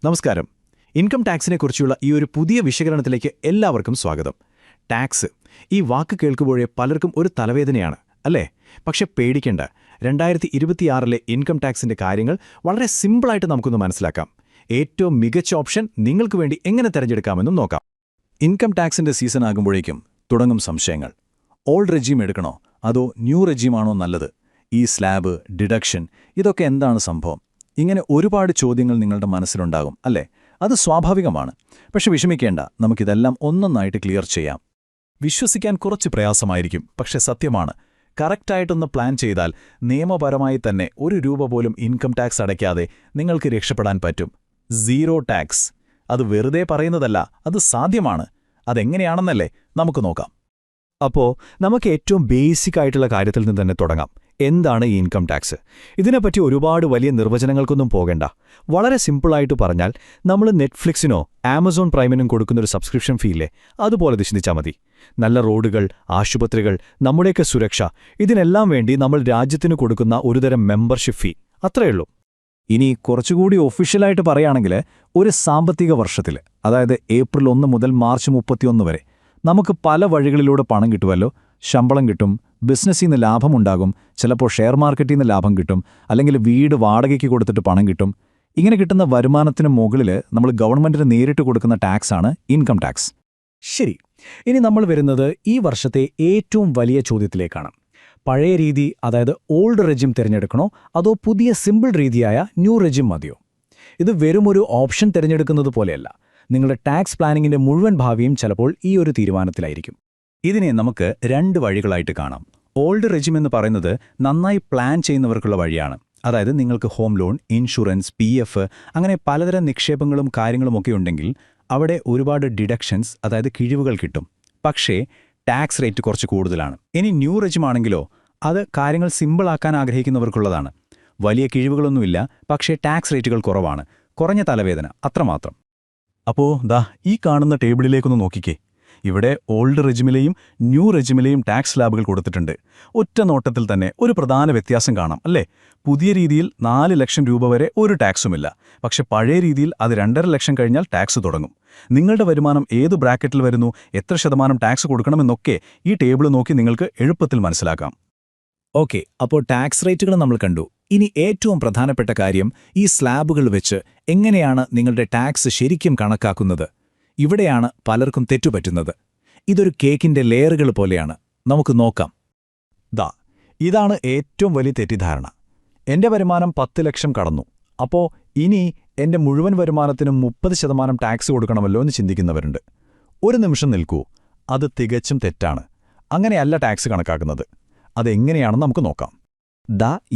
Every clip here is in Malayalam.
നമസ്കാരം. ഇൻകം ടാക്സിനെക്കുറിച്ചുള്ള ഈ ഒരു പുതിയ വിശകലനത്തിലേക്ക് എല്ലാവർക്കും സ്വാഗതം. ടാക്സ് ഈ വാക്ക് കേൾക്കുമ്പോഴേ പലർക്കും ഒരു തലവേദനയാണ്, അല്ലേ? പക്ഷെ പേടിക്കേണ്ട. 2026 ഇൻകം ടാക്സിന്റെ കാര്യങ്ങൾ വളരെ സിമ്പിളായിട്ട് നമുക്കൊന്ന് മനസ്സിലാക്കാം. ഏറ്റവും മികച്ച ഓപ്ഷൻ നിങ്ങൾക്ക് വേണ്ടി എങ്ങനെ തിരഞ്ഞെടുക്കാമെന്നും നോക്കാം. ഇൻകം ടാക്സിന്റെ സീസൺ ആകുമ്പോഴേക്കും തുടങ്ങും സംശയങ്ങൾ. ഓൾഡ് റെജീം എടുക്കണോ അതോ ന്യൂ റെജീമാണോ നല്ലത്? ഈ സ്ലാബ്, ഡിഡക്ഷൻ, ഇതൊക്കെ എന്താണ് സംഭവം? ഇങ്ങനെ ഒരുപാട് ചോദ്യങ്ങൾ നിങ്ങളുടെ മനസ്സിലുണ്ടാകും, അല്ലേ? അത് സ്വാഭാവികമാണ്. പക്ഷെ വിഷമിക്കേണ്ട, നമുക്കിതെല്ലാം ഒന്നൊന്നായിട്ട് ക്ലിയർ ചെയ്യാം. വിശ്വസിക്കാൻ കുറച്ച് പ്രയാസമായിരിക്കും, പക്ഷെ സത്യമാണ്. കറക്റ്റായിട്ടൊന്ന് പ്ലാൻ ചെയ്താൽ നിയമപരമായി തന്നെ ₹1 പോലും ഇൻകം ടാക്സ് അടയ്ക്കാതെ നിങ്ങൾക്ക് രക്ഷപ്പെടാൻ പറ്റും. Zero tax. അത് വെറുതെ പറയുന്നതല്ല, അത് സാധ്യമാണ്. അതെങ്ങനെയാണെന്നല്ലേ നമുക്ക് നോക്കാം. അപ്പോൾ നമുക്ക് ഏറ്റവും ബേസിക് ആയിട്ടുള്ള കാര്യത്തിൽ നിന്ന് തന്നെ തുടങ്ങാം. എന്താണ് ഈ ഇൻകം ടാക്സ്? ഇതിനെപ്പറ്റി ഒരുപാട് വലിയ നിർവചനങ്ങൾക്കൊന്നും പോകേണ്ട. വളരെ സിമ്പിളായിട്ട് പറഞ്ഞാൽ, നമ്മൾ നെറ്റ്ഫ്ലിക്സിനോ ആമസോൺ പ്രൈമിനും കൊടുക്കുന്നൊരു സബ്സ്ക്രിപ്ഷൻ ഫീയില്ലേ, അതുപോലെ ചിന്തിച്ചാൽ മതി. നല്ല റോഡുകൾ, ആശുപത്രികൾ, നമ്മുടെയൊക്കെ സുരക്ഷ, ഇതിനെല്ലാം വേണ്ടി നമ്മൾ രാജ്യത്തിന് കൊടുക്കുന്ന ഒരുതരം മെമ്പർഷിപ്പ് ഫീ, അത്രയുള്ളൂ. ഇനി കുറച്ചുകൂടി ഒഫീഷ്യലായിട്ട് പറയുകയാണെങ്കിൽ, ഒരു സാമ്പത്തിക വർഷത്തിൽ, അതായത് ഏപ്രിൽ 1 മുതൽ മാർച്ച് 31 വരെ നമുക്ക് പല വഴികളിലൂടെ പണം കിട്ടുമല്ലോ. ശമ്പളം കിട്ടും, ബിസിനസ്സിൽ നിന്ന് ലാഭമുണ്ടാകും, ചിലപ്പോൾ ഷെയർ മാർക്കറ്റിൽ നിന്ന് ലാഭം കിട്ടും, അല്ലെങ്കിൽ വീട് വാടകയ്ക്ക് കൊടുത്തിട്ട് പണം കിട്ടും. ഇങ്ങനെ കിട്ടുന്ന വരുമാനത്തിന് മുകളിൽ നമ്മൾ ഗവൺമെന്റിന് നേരിട്ട് കൊടുക്കുന്ന ടാക്സാണ് ഇൻകം ടാക്സ്. ശരി, ഇനി നമ്മൾ വരുന്നത് ഈ വർഷത്തെ ഏറ്റവും വലിയ ചോദ്യത്തിലേക്കാണ്. പഴയ രീതി, അതായത് ഓൾഡ് റെജിം തിരഞ്ഞെടുക്കണോ അതോ പുതിയ സിമ്പിൾ രീതിയായ ന്യൂ റെജിം മതിയോ? ഇത് വെറുമൊരു ഓപ്ഷൻ തിരഞ്ഞെടുക്കുന്നത് പോലെയല്ല. നിങ്ങളുടെ ടാക്സ് പ്ലാനിങ്ങിന്റെ മുഴുവൻ ഭാവിയും ചിലപ്പോൾ ഈ ഒരു തീരുമാനത്തിലായിരിക്കും. ഇതിനെ നമുക്ക് 2 വഴികളായിട്ട് കാണാം. ഓൾഡ് റെജിം എന്ന് പറയുന്നത് നന്നായി പ്ലാൻ ചെയ്യുന്നവർക്കുള്ള വഴിയാണ്. അതായത് നിങ്ങൾക്ക് ഹോം ലോൺ, ഇൻഷുറൻസ്, PF, അങ്ങനെ പലതരം നിക്ഷേപങ്ങളും കാര്യങ്ങളുമൊക്കെ ഉണ്ടെങ്കിൽ അവിടെ ഒരുപാട് ഡിഡക്ഷൻസ്, അതായത് കിഴിവുകൾ കിട്ടും. പക്ഷേ ടാക്സ് റേറ്റ് കുറച്ച് കൂടുതലാണ്. ഇനി ന്യൂ റെജിം ആണെങ്കിലോ, അത് കാര്യങ്ങൾ സിമ്പിളാക്കാൻ ആഗ്രഹിക്കുന്നവർക്കുള്ളതാണ്. വലിയ കിഴിവുകളൊന്നുമില്ല, പക്ഷേ ടാക്സ് റേറ്റുകൾ കുറവാണ്. കുറഞ്ഞ തലവേദന, അത്രമാത്രം. അപ്പോൾ ഈ കാണുന്ന ടേബിളിലേക്കൊന്ന് നോക്കിക്കേ. ഇവിടെ ഓൾഡ് റെജിമിലെയും ന്യൂ റെജിമിലെയും ടാക്സ് സ്ലാബുകൾ കൊടുത്തിട്ടുണ്ട്. ഒറ്റ നോട്ടത്തിൽ തന്നെ ഒരു പ്രധാന വ്യത്യാസം കാണാം, അല്ലേ? പുതിയ രീതിയിൽ 4 ലക്ഷം രൂപ വരെ ഒരു ടാക്സുമില്ല. പക്ഷെ പഴയ രീതിയിൽ അത് 2.5 ലക്ഷം കഴിഞ്ഞാൽ ടാക്സ് തുടങ്ങും. നിങ്ങളുടെ വരുമാനം ഏത് ബ്രാക്കറ്റിൽ വരുന്നു, എത്ര ശതമാനം ടാക്സ് കൊടുക്കണമെന്നൊക്കെ ഈ ടേബിൾ നോക്കി നിങ്ങൾക്ക് എളുപ്പത്തിൽ മനസ്സിലാക്കാം. ഓക്കെ, അപ്പോൾ ടാക്സ് റേറ്റുകൾ നമ്മൾ കണ്ടു. ഇനി ഏറ്റവും പ്രധാനപ്പെട്ട കാര്യം, ഈ സ്ലാബുകൾ വെച്ച് എങ്ങനെയാണ് നിങ്ങളുടെ ടാക്സ് ശരിക്കും കണക്കാക്കുന്നത്? ഇവിടെയാണ് പലർക്കും തെറ്റുപറ്റുന്നത്. ഇതൊരു കേക്കിന്റെ ലെയറുകൾ പോലെയാണ്. നമുക്ക് നോക്കാം. ഇതാണ് ഏറ്റവും വലിയ തെറ്റിദ്ധാരണ. എന്റെ വരുമാനം 10 ലക്ഷം കടന്നു, അപ്പോൾ ഇനി എന്റെ മുഴുവൻ വരുമാനത്തിനും 30% ടാക്സ് കൊടുക്കണമല്ലോ എന്ന് ചിന്തിക്കുന്നവരുണ്ട്. ഒരു നിമിഷം നിൽക്കൂ, അത് തികച്ചും തെറ്റാണ്. അങ്ങനെയല്ല ടാക്സ് കണക്കാക്കുന്നത്. അതെങ്ങനെയാണെന്ന് നമുക്ക് നോക്കാം.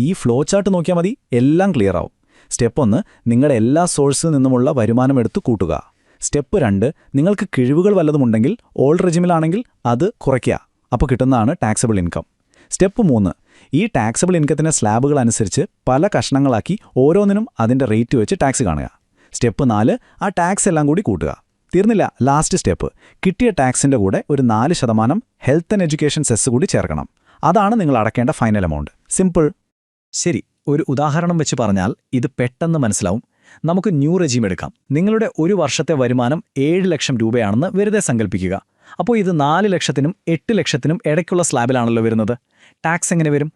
ഈ ഫ്ലോ ചാർട്ട് നോക്കിയാൽ മതി, എല്ലാം ക്ലിയർ ആവും. സ്റ്റെപ്പ് 1, നിങ്ങളുടെ എല്ലാ സോഴ്സിൽ നിന്നുമുള്ള വരുമാനം എടുത്തു കൂട്ടുക. സ്റ്റെപ്പ് 2, നിങ്ങൾക്ക് കിഴിവുകൾ വല്ലതുമുണ്ടെങ്കിൽ ഓൾഡ് റെജിമിലാണെങ്കിൽ അത് കുറയ്ക്കുക. അപ്പോൾ കിട്ടുന്നതാണ് ടാക്സബിൾ ഇൻകം. സ്റ്റെപ്പ് 3, ഈ ടാക്സബിൾ ഇൻകത്തിൻ്റെ സ്ലാബുകൾ അനുസരിച്ച് പല കഷ്ണങ്ങളാക്കി ഓരോന്നിനും അതിൻ്റെ റേറ്റ് വെച്ച് ടാക്സ് കാണുക. സ്റ്റെപ്പ് 4, ആ ടാക്സ് എല്ലാം കൂടി കൂട്ടുക. തീർന്നില്ല, ലാസ്റ്റ് സ്റ്റെപ്പ്, കിട്ടിയ ടാക്സിൻ്റെ കൂടെ ഒരു 4% ഹെൽത്ത് ആൻഡ് എഡ്യൂക്കേഷൻ സെസ് കൂടി ചേർക്കണം. അതാണ് നിങ്ങൾ അടയ്ക്കേണ്ട ഫൈനൽ എമൗണ്ട്. സിമ്പിൾ. ശരി, ഒരു ഉദാഹരണം വെച്ച് പറഞ്ഞാൽ ഇത് പെട്ടെന്ന് മനസ്സിലാവും. നമുക്ക് ന്യൂ റെജീം എടുക്കാം. നിങ്ങളുടെ ഒരു വർഷത്തെ വരുമാനം 7 ലക്ഷം രൂപയാണെന്ന് വെറുതെ സങ്കല്പിക്കുക. അപ്പോൾ ഇത് 4 ലക്ഷത്തിനും 8 ലക്ഷത്തിനും ഇടയ്ക്കുള്ള സ്ലാബിലാണല്ലോ വരുന്നത്. ടാക്സ് എങ്ങനെ വരും?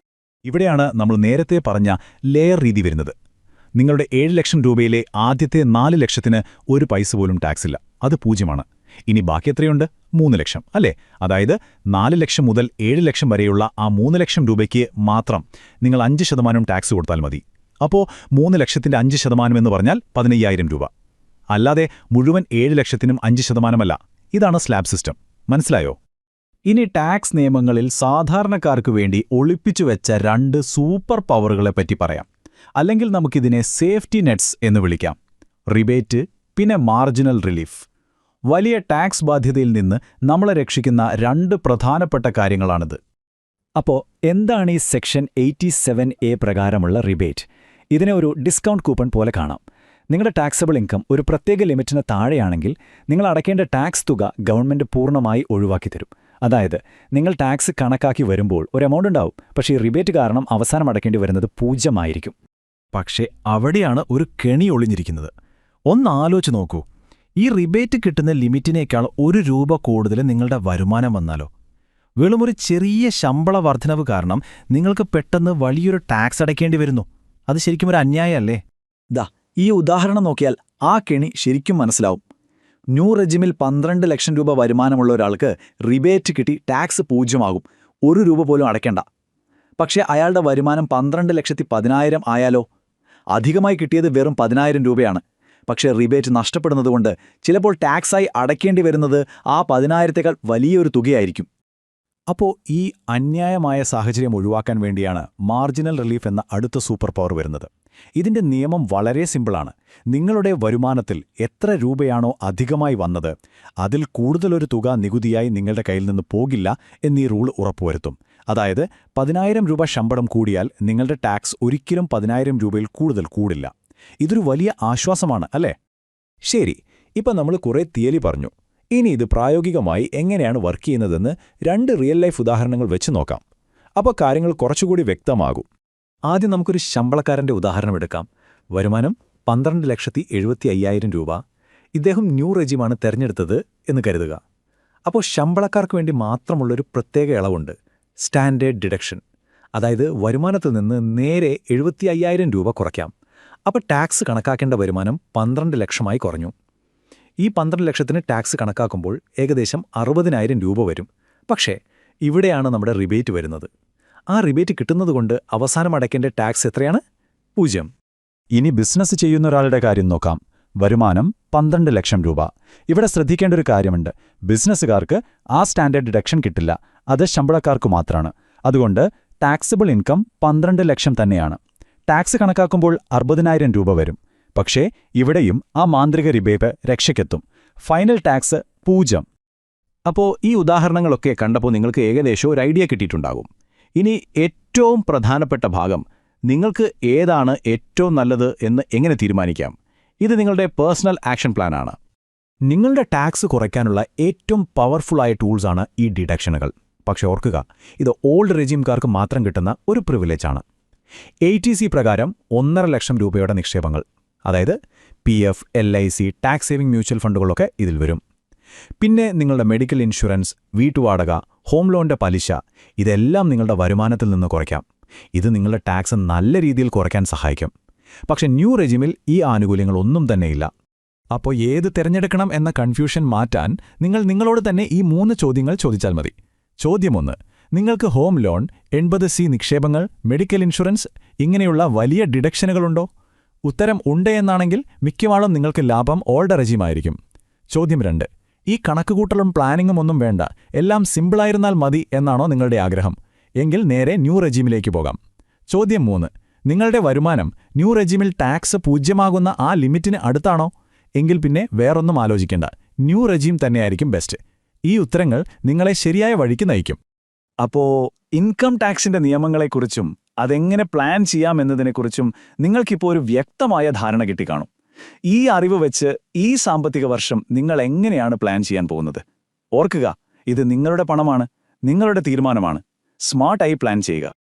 ഇവിടെയാണ് നമ്മൾ നേരത്തെ പറഞ്ഞ ലെയർ രീതി വരുന്നത്. നിങ്ങളുടെ 7 ലക്ഷം രൂപയിലെ ആദ്യത്തെ 4 ലക്ഷത്തിന് ഒരു പൈസ പോലും ടാക്സ് ഇല്ല, അത് 0. ഇനി ബാക്കി എത്രയുണ്ട്? 3 ലക്ഷം, അല്ലേ? അതായത് 4 ലക്ഷം മുതൽ 7 ലക്ഷം വരെയുള്ള ആ 3 ലക്ഷം രൂപയ്ക്ക് മാത്രം നിങ്ങൾ 5% ടാക്സ് കൊടുത്താൽ മതി. അപ്പോൾ 3 ലക്ഷത്തിന്റെ 5% എന്ന് പറഞ്ഞാൽ 15,000 രൂപ. അല്ലാതെ മുഴുവൻ 7 ലക്ഷത്തിനും 5%. ഇതാണ് സ്ലാബ് സിസ്റ്റം. മനസ്സിലായോ? ഇനി ടാക്സ് നിയമങ്ങളിൽ സാധാരണക്കാർക്ക് വേണ്ടി ഒളിപ്പിച്ചുവെച്ച 2 സൂപ്പർ പവറുകളെപ്പറ്റി പറയാം. അല്ലെങ്കിൽ നമുക്കിതിനെ സേഫ്റ്റി നെറ്റ്സ് എന്ന് വിളിക്കാം. റിബേറ്റ്, പിന്നെ മാർജിനൽ റിലീഫ്. വലിയ ടാക്സ് ബാധ്യതയിൽ നിന്ന് നമ്മളെ രക്ഷിക്കുന്ന 2 പ്രധാനപ്പെട്ട കാര്യങ്ങളാണിത്. അപ്പോൾ എന്താണ് ഈ സെക്ഷൻ 87A പ്രകാരമുള്ള റിബേറ്റ്? ഇതിനെ ഒരു ഡിസ്കൗണ്ട് കൂപ്പൺ പോലെ കാണാം. നിങ്ങളുടെ ടാക്സബിൾ ഇൻകം ഒരു പ്രത്യേക ലിമിറ്റിന് താഴെയാണെങ്കിൽ നിങ്ങൾ അടയ്ക്കേണ്ട ടാക്സ് തുക ഗവൺമെന്റ് പൂർണ്ണമായി ഒഴിവാക്കി തരും. അതായത് നിങ്ങൾ ടാക്സ് കണക്കാക്കി വരുമ്പോൾ ഒരു എമൗണ്ട് ഉണ്ടാവും, പക്ഷേ ഈ റിബേറ്റ് കാരണം അവസാനം അടയ്ക്കേണ്ടി വരുന്നത് 0 ആയിരിക്കും. പക്ഷേ അവിടെയാണ് ഒരു കെണി ഒളിഞ്ഞിരിക്കുന്നത്. ഒന്നാലോചിച്ച് നോക്കൂ, ഈ റിബേറ്റ് കിട്ടുന്ന ലിമിറ്റിനേക്കാൾ ₹1 കൂടുതൽ നിങ്ങളുടെ വരുമാനം വന്നാലോ? വെറുമൊരു ചെറിയ ശമ്പള വർധനവ് കാരണം നിങ്ങൾക്ക് പെട്ടെന്ന് വലിയൊരു ടാക്സ് അടയ്ക്കേണ്ടി വരുന്നു. അത് ശരിക്കും ഒരു അന്യായമല്ലേ? ദാ ഈ ഉദാഹരണം നോക്കിയാൽ ആ കെണി ശരിക്കും മനസ്സിലാവും. ന്യൂ റെജിമിൽ 12 ലക്ഷം രൂപ വരുമാനമുള്ള ഒരാൾക്ക് റിബേറ്റ് കിട്ടി ടാക്സ് 0 ₹1 പോലും അടയ്ക്കണ്ട. പക്ഷേ അയാളുടെ വരുമാനം 12,10,000 ആയാലോ? അധികമായി കിട്ടിയത് വെറും 10,000 രൂപയാണ്. പക്ഷേ റിബേറ്റ് നഷ്ടപ്പെടുന്നതുകൊണ്ട് ചിലപ്പോൾ ടാക്സായി അടയ്ക്കേണ്ടി വരുന്നത് ആ 10,000-ത്തേക്കാൾ വലിയൊരു തുകയായിരിക്കും. അപ്പോൾ ഈ അന്യായമായ സാഹചര്യം ഒഴിവാക്കാൻ വേണ്ടിയാണ് മാർജിനൽ റിലീഫ് എന്ന അടുത്ത സൂപ്പർ പവർ വരുന്നത്. ഇതിന്റെ നിയമം വളരെ സിമ്പിളാണ്. നിങ്ങളുടെ വരുമാനത്തിൽ എത്ര രൂപയാണോ അധികമായി വന്നത്, അതിൽ കൂടുതലൊരു തുക നികുതിയായി നിങ്ങളുടെ കയ്യിൽ നിന്ന് പോകില്ല എന്നീ റൂൾ ഉറപ്പുവരുത്തും. അതായത് 10,000 രൂപ ശമ്പളം കൂടിയാൽ നിങ്ങളുടെ ടാക്സ് ഒരിക്കലും 10,000 രൂപയിൽ കൂടുതൽ കൂടില്ല. ഇതൊരു വലിയ ആശ്വാസമാണ്, അല്ലേ? ശരി, ഇപ്പം നമ്മൾ കുറേ തിയറി പറഞ്ഞു. ഇനി ഇത് പ്രായോഗികമായി എങ്ങനെയാണ് വർക്ക് ചെയ്യുന്നതെന്ന് 2 റിയൽ ലൈഫ് ഉദാഹരണങ്ങൾ വെച്ച് നോക്കാം. അപ്പോൾ കാര്യങ്ങൾ കുറച്ചുകൂടി വ്യക്തമാകും. ആദ്യം നമുക്കൊരു ശമ്പളക്കാരൻ്റെ ഉദാഹരണം എടുക്കാം. വരുമാനം 12,75,000 രൂപ. ഇദ്ദേഹം ന്യൂ റെജിമാണ് തെരഞ്ഞെടുത്തത് എന്ന് കരുതുക. അപ്പോൾ ശമ്പളക്കാർക്ക് വേണ്ടി മാത്രമുള്ളൊരു പ്രത്യേക ഇളവുണ്ട്, സ്റ്റാൻഡേർഡ് ഡിഡക്ഷൻ. അതായത് വരുമാനത്തിൽ നിന്ന് നേരെ 75,000 രൂപ കുറയ്ക്കാം. അപ്പോൾ ടാക്സ് കണക്കാക്കേണ്ട വരുമാനം 12 ലക്ഷമായി കുറഞ്ഞു. ഈ 12 ലക്ഷത്തിന് ടാക്സ് കണക്കാക്കുമ്പോൾ ഏകദേശം 60,000 രൂപ വരും. പക്ഷേ ഇവിടെയാണ് നമ്മുടെ റിബേറ്റ് വരുന്നത്. ആ റിബേറ്റ് കിട്ടുന്നതുകൊണ്ട് അവസാനം അടയ്ക്കേണ്ട ടാക്സ് എത്രയാണ്? 0. ഇനി ബിസിനസ് ചെയ്യുന്ന ഒരാളുടെ കാര്യം നോക്കാം. വരുമാനം 12 ലക്ഷം രൂപ. ഇവിടെ ശ്രദ്ധിക്കേണ്ട ഒരു കാര്യമുണ്ട്. ബിസിനസ്സുകാർക്ക് ആ സ്റ്റാൻഡേർഡ് ഡിഡക്ഷൻ കിട്ടില്ല. അത് ശമ്പളക്കാർക്ക് മാത്രമാണ്. അതുകൊണ്ട് ടാക്സബിൾ ഇൻകം 12 ലക്ഷം തന്നെയാണ്. ടാക്സ് കണക്കാക്കുമ്പോൾ 60,000 രൂപ വരും. പക്ഷേ ഇവിടെയും ആ മാന്ത്രിക റിബേറ്റ് രക്ഷയ്ക്കെത്തും. Final tax 0. അപ്പോൾ ഈ ഉദാഹരണങ്ങളൊക്കെ കണ്ടപ്പോൾ നിങ്ങൾക്ക് ഏകദേശം ഒരു ഐഡിയ കിട്ടിയിട്ടുണ്ടാകും. ഇനി ഏറ്റവും പ്രധാനപ്പെട്ട ഭാഗം, നിങ്ങൾക്ക് ഏതാണ് ഏറ്റവും നല്ലത് എന്ന് എങ്ങനെ തീരുമാനിക്കാം? ഇത് നിങ്ങളുടെ പേഴ്സണൽ ആക്ഷൻ പ്ലാനാണ്. നിങ്ങളുടെ ടാക്സ് കുറയ്ക്കാനുള്ള ഏറ്റവും പവർഫുള്ളായ ടൂൾസാണ് ഈ ഡിഡക്ഷനുകൾ. പക്ഷെ ഓർക്കുക, ഇത് ഓൾഡ് റെജിംകാർക്ക് മാത്രം കിട്ടുന്ന ഒരു പ്രിവിലേജാണ്. ATC പ്രകാരം 1.5 ലക്ഷം രൂപയുടെ നിക്ഷേപങ്ങൾ, അതായത് PF, LIC, tax saving mutual ഫണ്ടുകളൊക്കെ ഇതിൽ വരും. പിന്നെ നിങ്ങളുടെ മെഡിക്കൽ ഇൻഷുറൻസ്, വീട്ടുവാടക, ഹോം ലോണിന്റെ പലിശ, ഇതെല്ലാം നിങ്ങളുടെ വരുമാനത്തിൽ നിന്ന് കുറയ്ക്കാം. ഇത് നിങ്ങളുടെ ടാക്സ് നല്ല രീതിയിൽ കുറയ്ക്കാൻ സഹായിക്കും. പക്ഷെ ന്യൂ റെജിമിൽ ഈ ആനുകൂല്യങ്ങളൊന്നും തന്നെയില്ല. അപ്പോൾ ഏത് തിരഞ്ഞെടുക്കണം എന്ന കൺഫ്യൂഷൻ മാറ്റാൻ നിങ്ങൾ നിങ്ങളോട് തന്നെ ഈ 3 ചോദ്യങ്ങൾ ചോദിച്ചാൽ മതി. ചോദ്യം 1, നിങ്ങൾക്ക് ഹോം ലോൺ, 80C നിക്ഷേപങ്ങൾ, മെഡിക്കൽ ഇൻഷുറൻസ് ഇങ്ങനെയുള്ള വലിയ ഡിഡക്ഷനുകളുണ്ടോ? ഉത്തരം ഉണ്ട് എന്നാണെങ്കിൽ മിക്കവാറും നിങ്ങൾക്ക് ലാഭം ഓൾഡ് റെജിമായിരിക്കും. ചോദ്യം 2, ഈ കണക്കുകൂട്ടലും പ്ലാനിങ്ങും ഒന്നും വേണ്ട, എല്ലാം സിമ്പിളായിരുന്നാൽ മതി എന്നാണോ നിങ്ങളുടെ ആഗ്രഹം? എങ്കിൽ നേരെ ന്യൂ റെജിമിലേക്ക് പോകാം. ചോദ്യം 3, നിങ്ങളുടെ വരുമാനം ന്യൂ റെജിമിൽ ടാക്സ് 0 ആ ലിമിറ്റിന് അടുത്താണോ? എങ്കിൽ പിന്നെ വേറൊന്നും ആലോചിക്കേണ്ട, ന്യൂ റെജിം തന്നെയായിരിക്കും ബെസ്റ്റ്. ഈ ഉത്തരങ്ങൾ നിങ്ങളെ ശരിയായ വഴിക്ക് നയിക്കും. അപ്പോൾ ഇൻകം ടാക്സിന്റെ നിയമങ്ങളെക്കുറിച്ചും അതെങ്ങനെ പ്ലാൻ ചെയ്യാമെന്നതിനെക്കുറിച്ചും നിങ്ങൾക്കിപ്പോൾ ഒരു വ്യക്തമായ ധാരണ കിട്ടിക്കാണും. ഈ അറിവ് വെച്ച് ഈ സാമ്പത്തിക വർഷം നിങ്ങൾ എങ്ങനെയാണ് പ്ലാൻ ചെയ്യാൻ പോകുന്നത്? ഓർക്കുക, ഇത് നിങ്ങളുടെ പണമാണ്, നിങ്ങളുടെ തീരുമാനമാണ്. സ്മാർട്ടായി പ്ലാൻ ചെയ്യുക.